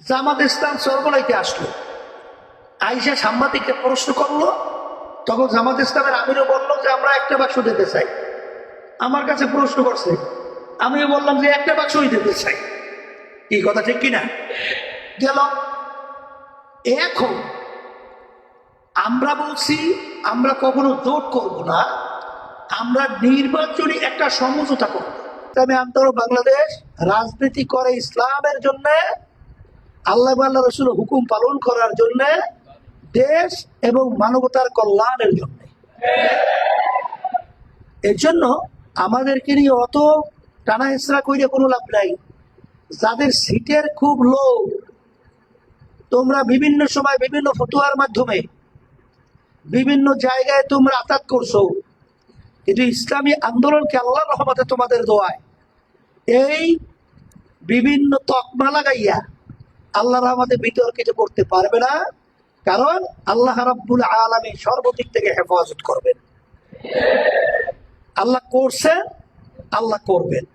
জামাত ইসলাম সরবরাইতে আসলো, আইসা সাংবাদিককে প্রশ্ন করলো। তখন জামাত ইসলামের আমিরও বললো যে আমরা একটা বাক্স দিতে চাই। আমার কাছে প্রশ্ন করছে, আমিও বললাম যে একটা বাক্সই দিতে চাই। এই কথা ঠিক কিনা? গেল। এখন আমরা বলছি আমরা কখনো জোট করব না, আমরা নির্বাচনী একটা সমঝোতা করব। ইসলামী আন্দোলন বাংলাদেশ রাজনীতি করে ইসলামের জন্য, আল্লাহ আল্লাহ রসুল হুকুম পালন করার জন্য, দেশ এবং মানবতার কল্যাণের জন্য। এর জন্য আমাদেরকে নিয়ে অত টানা হেঁচড়া কইরে কোনো লাভ নাই। যাদের সিটের খুব লোভ, তোমরা বিভিন্ন সময় বিভিন্ন ফতোয়ার মাধ্যমে বিভিন্ন জায়গায় তোমরা আঘাত করছো, কিন্তু ইসলামী আন্দোলনকে আল্লাহর রহমতে তোমাদের দোয়ায় এই বিভিন্ন তকমা লাগাইয়া আল্লাহর রহমতে বিতর্কিত করতে পারবে না। কারণ আল্লাহ রাব্বুল আলামিন সর্বদিক থেকে হেফাজত করবেন। আল্লাহ করছেন, আল্লাহ করবেন।